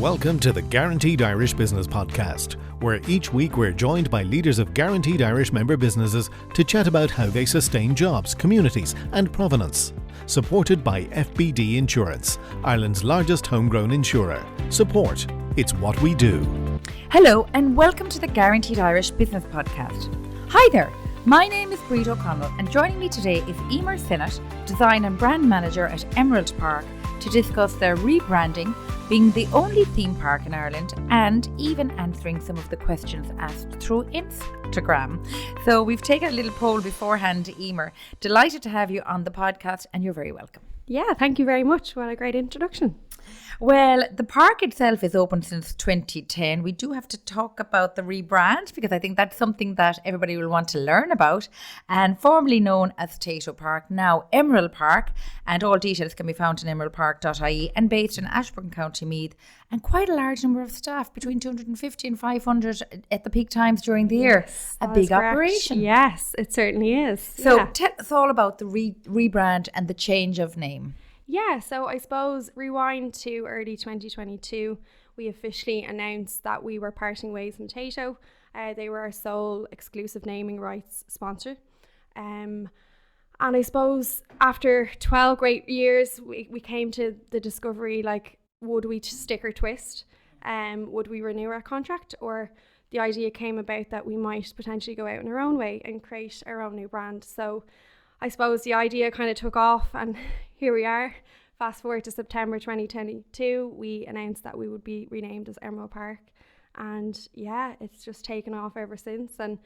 Welcome to the Guaranteed Irish Business Podcast, where each week we're joined by leaders of Guaranteed Irish member businesses to chat about how they sustain jobs, communities and provenance. Supported by FBD Insurance, Ireland's largest homegrown insurer. Support, it's what we do. Hello and welcome to the Guaranteed Irish Business Podcast. Hi there, my name is Bríd O'Connell and joining me today is Eimear Sinnott, Design and Brand Manager at Emerald Park, to discuss their rebranding, being the only theme park in Ireland, and even answering some of the questions asked through Instagram. So we've taken a little poll beforehand, Eimear. Delighted to have you on the podcast and you're very welcome. Yeah, thank you very much. What a great introduction. Well, the park itself is open since 2010. We do have to talk about the rebrand because I think that's something that everybody will want to learn about. And formerly known as Tayto Park, now Emerald Park, and all details can be found on emeraldpark.ie, and based in Ashbourne, County Meath, and quite a large number of staff, between 250 and 500 at the peak times during the year. A big operation. Yes, it certainly is. So tell us all about the rebrand and the change of name. Yeah, so I suppose rewind to early 2022, we officially announced that we were parting ways from Tayto. They were our sole exclusive naming rights sponsor. And I suppose after 12 great years, we came to the discovery, like, would we stick or twist? Would we renew our contract? Or the idea came about that we might potentially go out in our own way and create our own new brand. So I suppose the idea kind of took off and here we are. Fast forward to September 2022, we announced that we would be renamed as Emerald Park. And yeah, it's just taken off ever since. And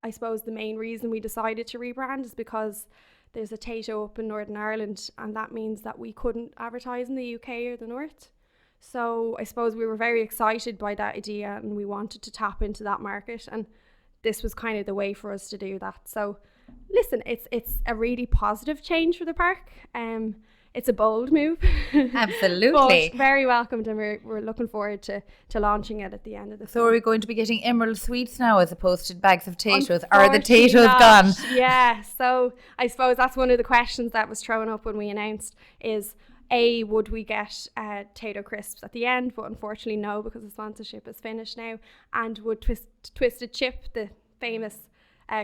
I suppose the main reason we decided to rebrand is because there's a Tayto up in Northern Ireland, and that means that we couldn't advertise in the UK or the North. So I suppose we were very excited by that idea and we wanted to tap into that market, and this was kind of the way for us to do that. So listen, it's a really positive change for the park. It's a bold move. Absolutely. But very welcomed, and we're looking forward to launching it at the end of the So summer. are we going to be getting emerald sweets now as opposed to bags of Taytos? Or are the Taytos gone? Yeah, so I suppose that's one of the questions that was thrown up when we announced is, A, would we get Tayto crisps at the end? But unfortunately no, because the sponsorship is finished now. And would Twisted Chip, the famous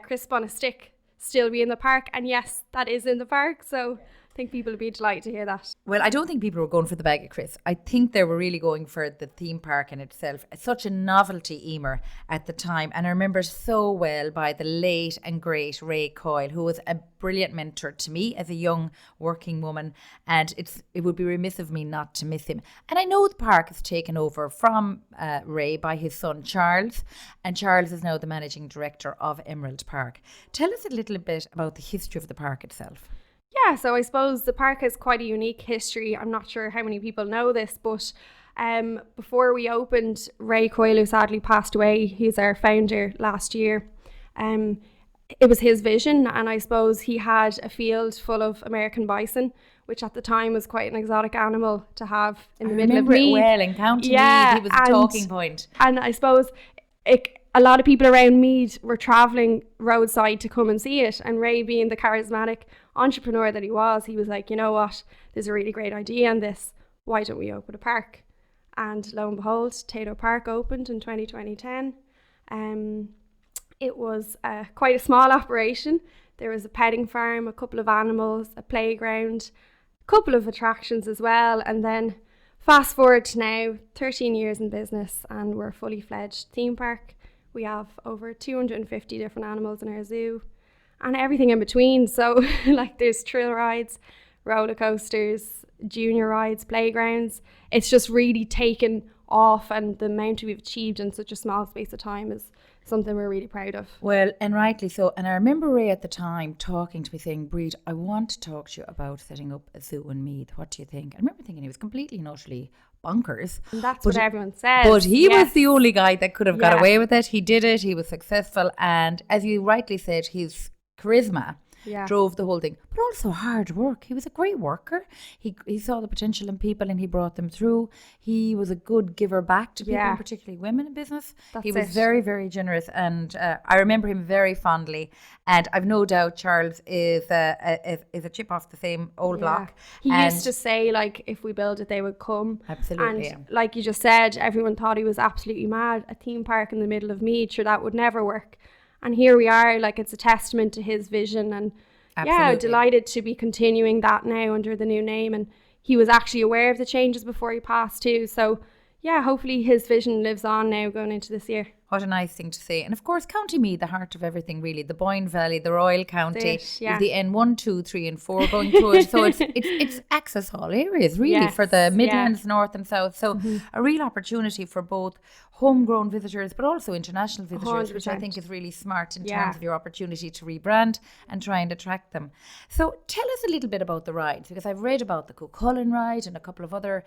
crisp on a stick, still be in the park? And yes, that is in the park. So I think people would be delighted to hear that. Well, I don't think people were going for the bag of crisps. I think they were really going for the theme park in itself. It's such a novelty, Eimear, at the time. And I remember so well by the late and great Ray Coyle, who was a brilliant mentor to me as a young working woman. And it would be remiss of me not to miss him. And I know the park is taken over from Ray by his son, Charles. And Charles is now the managing director of Emerald Park. Tell us a little bit about the history of the park itself. Yeah, so I suppose the park has quite a unique history. I'm not sure how many people know this, but before we opened, Ray Coyle, who sadly passed away, he's our founder last year, it was his vision, and I suppose he had a field full of American bison, which at the time was quite an exotic animal to have in the middle of Meath. I remember it well, in County Meath, he was a talking point. And I suppose a lot of people around Meath were travelling roadside to come and see it, and Ray, being the charismatic entrepreneur that he was like, you know what, there's a really great idea in this, why don't we open a park? And lo and behold, Tayto Park opened in 2010. It was quite a small operation. There was a petting farm, a couple of animals, a playground, a couple of attractions as well, and then fast forward to now, 13 years in business, and we're a fully fledged theme park. We have over 250 different animals in our zoo and everything in between. So like there's thrill rides, roller coasters, junior rides, playgrounds. It's just really taken off, and the amount we've achieved in such a small space of time is something we're really proud of. Well, and rightly so. And I remember Ray at the time talking to me saying, Bríd, I want to talk to you about setting up a zoo in Meath. What do you think? I remember thinking he was completely and utterly bonkers. And that's what everyone says. But he was the only guy that could have got away with it. He did it. He was successful. And as you rightly said, his charisma drove the whole thing. But also hard work. He was a great worker. He saw the potential in people and he brought them through. He was a good giver back to people, and particularly women in business. He was very, very generous, and I remember him very fondly. And I've no doubt Charles is a chip off the same old block. He used to say, like, if we build it, they would come. Absolutely. And like you just said, everyone thought he was absolutely mad. A theme park in the middle of Meath, sure, that would never work. And here we are, like, it's a testament to his vision. And delighted to be continuing that now under the new name. And he was actually aware of the changes before he passed too. So hopefully his vision lives on now going into this year. What a nice thing to say. And of course, County Meath, the heart of everything really, the Boyne Valley, the Royal County, the N1, 2, 3 and 4 going through it. So it's access all areas really for the Midlands, North and South. So a real opportunity for both homegrown visitors but also international visitors, 100%. Which I think is really smart in terms of your opportunity to rebrand and try and attract them. So tell us a little bit about the rides, because I've read about the Cuchulainn ride and a couple of other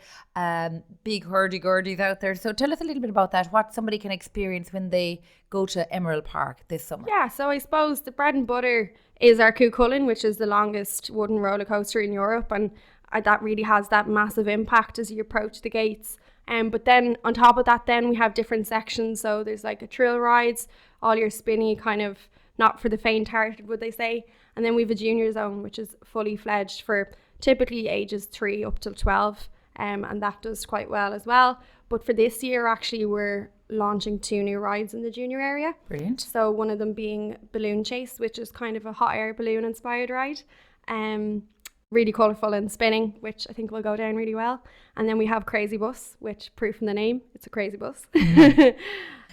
big hurdy-gurdies out there. So tell us a little bit about that, what somebody can experience when they go to Emerald Park this summer. Yeah, so I suppose the bread and butter is our Cuchulainn, which is the longest wooden roller coaster in Europe, and that really has that massive impact as you approach the gates. But then on top of that, then we have different sections. So there's like a thrill rides, all your spinny, kind of not for the faint-hearted, would they say. And then we have a junior zone, which is fully fledged for typically ages 3 up till 12. And that does quite well as well. But for this year, actually, we're launching 2 new rides in the junior area. Brilliant. So one of them being Balloon Chase, which is kind of a hot air balloon inspired ride. Really colourful and spinning, which I think will go down really well. And then we have Crazy Bus, which, proof in the name, it's a crazy bus.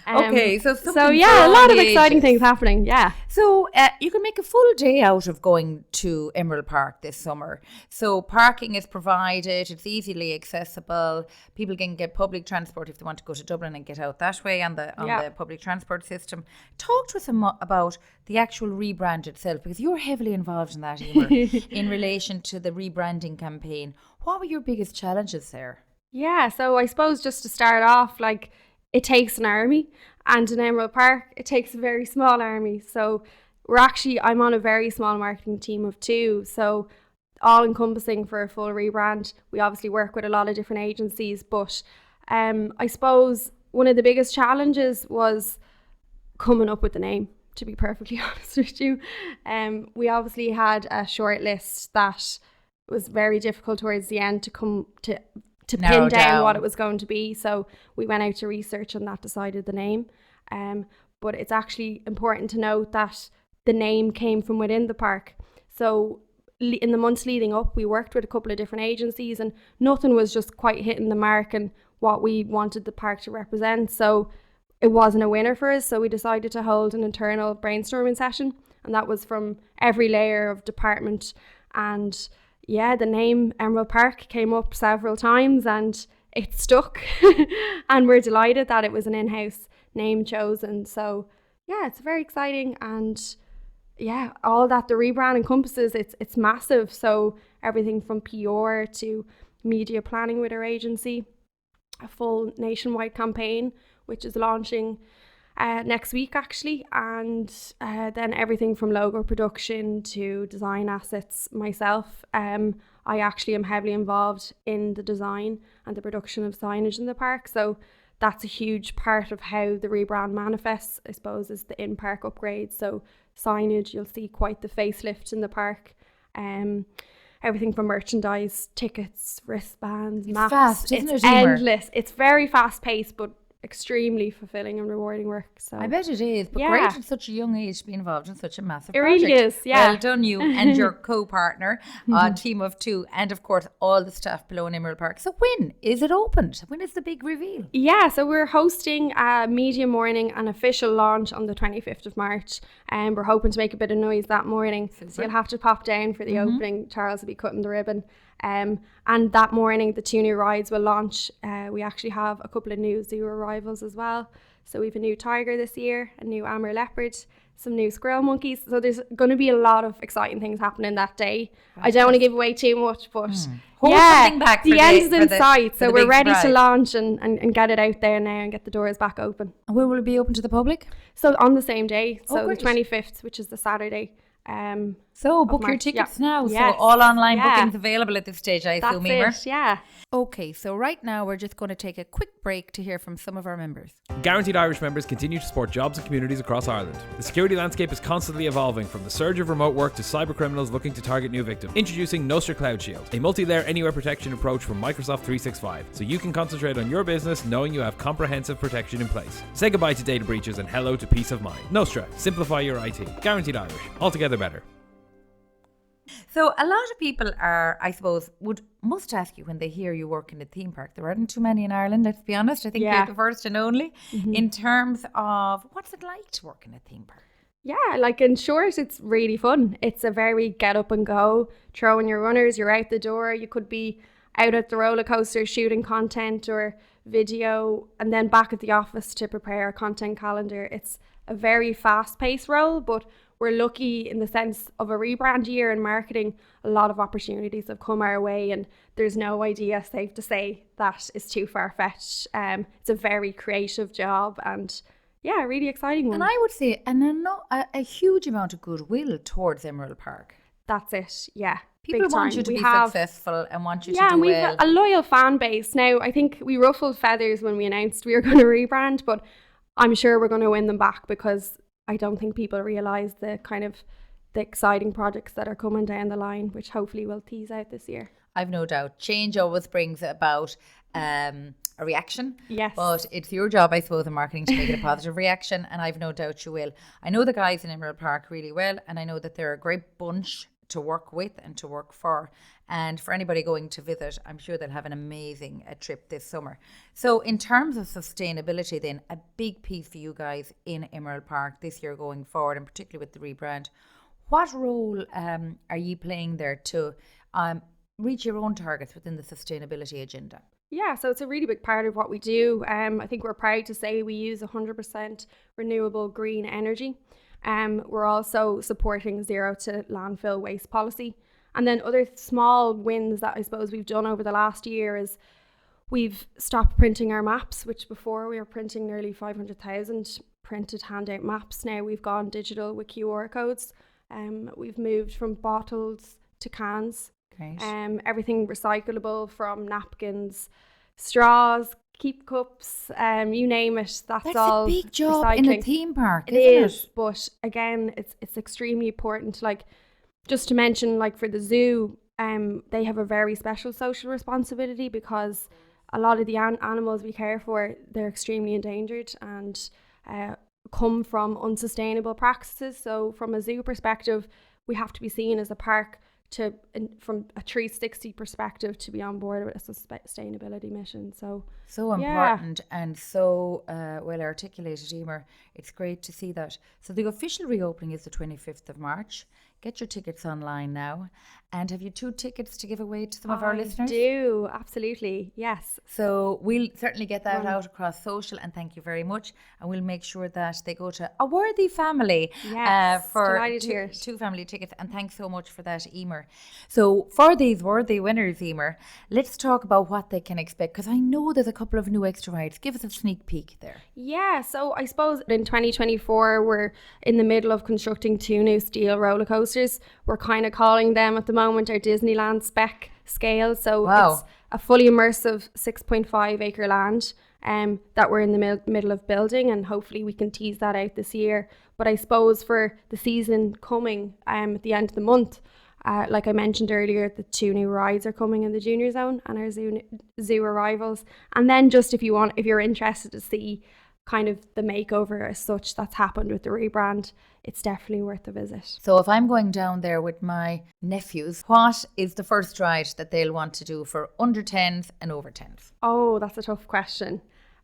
Okay, so a lot of exciting things happening. So you can make a full day out of going to Emerald Park this summer. So parking is provided, it's easily accessible. People can get public transport if they want to go to Dublin and get out that way on the public transport system. Talk to us about the actual rebrand itself, because you're heavily involved in that, Eimear, in relation to the rebranding campaign. What were your biggest challenges there? Yeah, so I suppose just to start off, like, it takes an army, and in Emerald Park, it takes a very small army. So I'm on a very small marketing team of 2. So all encompassing for a full rebrand. We obviously work with a lot of different agencies, but I suppose one of the biggest challenges was coming up with the name, to be perfectly honest with you. We obviously had a short list that was very difficult towards the end to pin down what it was going to be. So we went out to research and that decided the name. But it's actually important to note that the name came from within the park. So in the months leading up, we worked with a couple of different agencies and nothing was just quite hitting the mark and what we wanted the park to represent. So it wasn't a winner for us. So we decided to hold an internal brainstorming session, and that was from every layer of department. And the name Emerald Park came up several times and it stuck. And we're delighted that it was an in-house name chosen. So it's very exciting, and all that the rebrand encompasses, it's massive. So everything from PR to media planning with our agency, a full nationwide campaign which is launching next week actually, and then everything from logo production to design assets. Myself, I actually am heavily involved in the design and the production of signage in the park, so that's a huge part of how the rebrand manifests, I suppose, is the in-park upgrades. So signage, you'll see quite the facelift in the park. Everything from merchandise, tickets, wristbands, maps. Fast, isn't it, endless. It's very fast paced, but extremely fulfilling and rewarding work. So I bet it is, but great at such a young age to be involved in such a massive project. It really is, Well done, you and your co-partner, team of 2, and of course all the staff below in Emerald Park. So when is it opened? When is the big reveal? So we're hosting a media morning and official launch on the 25th of March, and we're hoping to make a bit of noise that morning. Super. So you'll have to pop down for the opening. Charles will be cutting the ribbon. And that morning, the 2 new rides will launch. We actually have a couple of new zoo arrivals as well. So we have a new tiger this year, a new Eimear leopard, some new squirrel monkeys. So there's going to be a lot of exciting things happening that day. I don't want to give away too much, but the end is in sight. So we're ready to launch and get it out there now and get the doors back open. And when will it be open to the public? So on the same day, so the 25th, which is the Saturday. So book your March, tickets yeah. now. Yes. So all online Yeah. bookings available at this stage, I assume, That's Eimear. it, yeah. Okay, so right now we're just going to take a quick break to hear from some of our members. Guaranteed Irish members continue to support jobs and communities across Ireland. The security landscape is constantly evolving, from the surge of remote work to cyber criminals looking to target new victims. Introducing Nostra Cloud Shield, a multi-layer anywhere protection approach from Microsoft 365, so you can concentrate on your business knowing you have comprehensive protection in place. Say goodbye to data breaches and hello to peace of mind. Nostra, simplify your IT. Guaranteed Irish, altogether better. So a lot of people are, I suppose, must ask you when they hear you work in a theme park. There aren't too many in Ireland, let's be honest. I think you're the first and only. In terms of what's it like to work in a theme park? Yeah, like in short, it's really fun. It's a very get up and go, throw in your runners, you're out the door. You could be out at the roller coaster shooting content or video and then back at the office to prepare a content calendar. It's a very fast paced role, but we're lucky in the sense of a rebrand year in marketing. A lot of opportunities have come our way and there's no idea, safe to say, that is too far-fetched. It's a very creative job and yeah, a really exciting one. And I would say a huge amount of goodwill towards Emerald Park. That's it, yeah. People want you to be successful and want you to do well. Yeah, and we've a loyal fan base. Now, I think we ruffled feathers when we announced we were going to rebrand, but I'm sure we're going to win them back because I don't think people realise the exciting projects that are coming down the line, which hopefully we'll tease out this year. I've no doubt. Change always brings about a reaction. Yes. But it's your job, I suppose, in marketing to make it a positive reaction, and I've no doubt you will. I know the guys in Emerald Park really well, and I know that they're a great bunch to work with and to work for. And for anybody going to visit, I'm sure they'll have an amazing trip this summer. So in terms of sustainability then, a big piece for you guys in Emerald Park this year going forward, and particularly with the rebrand. What role are you playing there to reach your own targets within the sustainability agenda? Yeah, so it's a really big part of what we do. I think we're proud to say we use 100% renewable green energy. We're also supporting zero to landfill waste policy. And then other small wins that I suppose we've done over the last year is we've stopped printing our maps, which before we were printing nearly 500,000 printed handout maps. Now we've gone digital with QR codes. We've moved from bottles to cans. Great. Everything recyclable, from napkins, straws, keep cups, you name it. That's all a big job recycling. in a theme park, It is, but again, it's extremely important. Like, just to mention, like for the zoo, they have a very special social responsibility because a lot of the animals we care for, they're extremely endangered and come from unsustainable practices. So from a zoo perspective, we have to be seen as a park from a 360 perspective to be on board with a sustainability mission. So important and so well articulated, Eimear. It's great to see that. So the official reopening is the 25th of March. Get your tickets online now. And have you 2 tickets to give away to some of our listeners? I do, absolutely, yes. So we'll certainly get that out across social, and thank you very much. And we'll make sure that they go to A Worthy Family for 2 family tickets. And thanks so much for that, Eimear. So for these worthy winners, Eimear, let's talk about what they can expect, because I know there's a couple of new extra rides. Give us a sneak peek there. Yeah, so I suppose in 2024, we're in the middle of constructing 2 new steel roller coasters. We're kind of calling them at the moment our Disneyland spec scale. So it's a fully immersive 6.5 acre land that we're in the middle of building, and hopefully we can tease that out this year. But I suppose for the season coming at the end of the month, like I mentioned earlier, the 2 new rides are coming in the junior zone and our zoo arrivals. And then just if you're interested to see kind of the makeover as such that's happened with the rebrand, it's definitely worth a visit. So if I'm going down there with my nephews, what is the first ride that they'll want to do for under 10s and over 10s? Oh, that's a tough question.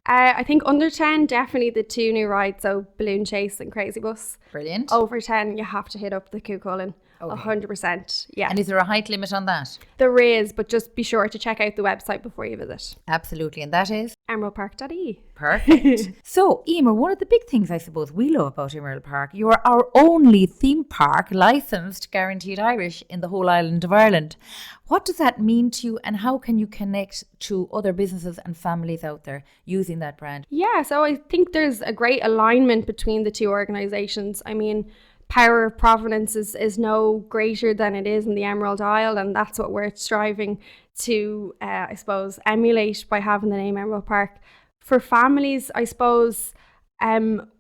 I think under 10, definitely the 2 new rides, so Balloon Chase and Crazy Bus. Brilliant. Over 10, you have to hit up the Cuchulainn. Okay. 100%, yeah. And is there a height limit on that? There is, but just be sure to check out the website before you visit. Absolutely, and that is? emeraldpark.ie. Perfect. So, Eimear, one of the big things I suppose we love about Emerald Park, you are our only theme park licensed Guaranteed Irish in the whole island of Ireland. What does that mean to you, and how can you connect to other businesses and families out there using that brand? Yeah, so I think there's a great alignment between the 2 organisations. I mean, power of provenance is no greater than it is in the Emerald Isle, and that's what we're striving to, I suppose, emulate by having the name Emerald Park. For families, I suppose,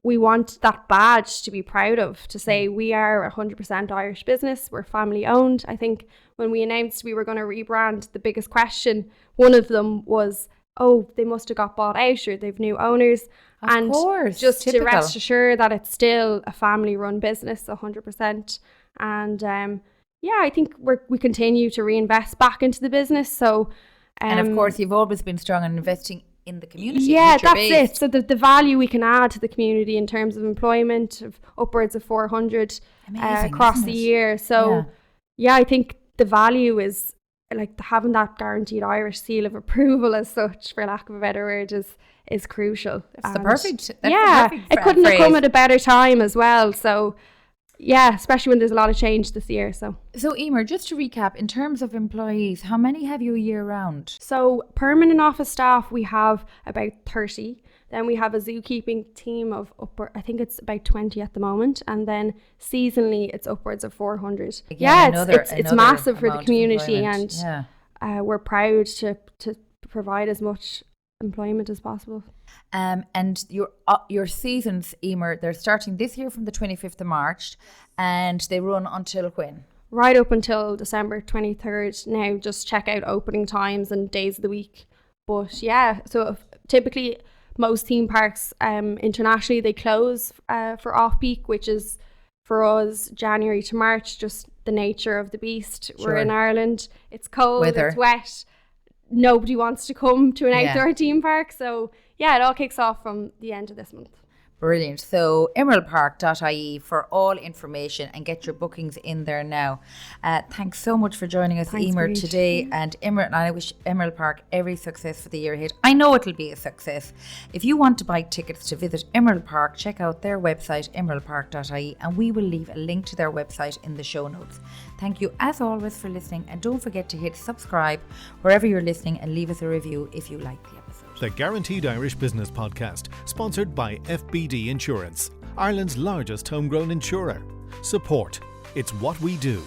we want that badge to be proud of, to say we are a 100% Irish business, we're family owned. I think when we announced we were going to rebrand, the biggest question, one of them was, oh, they must have got bought out or they've new owners. Of course, just typical. to rest assured that it's still a family run business, 100%. And I think we continue to reinvest back into the business. So, and of course, you've always been strong on investing in the community. Yeah, that's it. So the value we can add to the community in terms of employment of upwards of 400 across the year. So I think the value is like having that guaranteed Irish seal of approval as such, for lack of a better word, is crucial. That's the perfect it couldn't have come at a better time as well. So especially when there's a lot of change this year. So Eimear, just to recap, in terms of employees, how many have you year round? So permanent office staff, we have about 30. Then we have a zookeeping team of I think it's about 20 at the moment. And then seasonally, it's upwards of 400. Again, it's massive for the community. And we're proud to provide as much employment as possible. And your seasons, Eimear, they're starting this year from the 25th of March and they run until when? Right up until December 23rd. Now just check out opening times and days of the week. But so typically most theme parks internationally, they close for off-peak, which is for us January to March, just the nature of the beast. Sure. We're in Ireland, it's cold, it's wet. Nobody wants to come to an outdoor theme park. So it all kicks off from the end of this month. Brilliant. So emeraldpark.ie for all information and get your bookings in there now. Thanks so much for joining us, Eimear, today. And I wish Emerald Park every success for the year ahead. I know it'll be a success. If you want to buy tickets to visit Emerald Park, check out their website, emeraldpark.ie, and we will leave a link to their website in the show notes. Thank you as always for listening, and don't forget to hit subscribe wherever you're listening and leave us a review if you like the episode. The Guaranteed Irish Business Podcast, sponsored by FBD Insurance, Ireland's largest homegrown insurer. Support. It's what we do.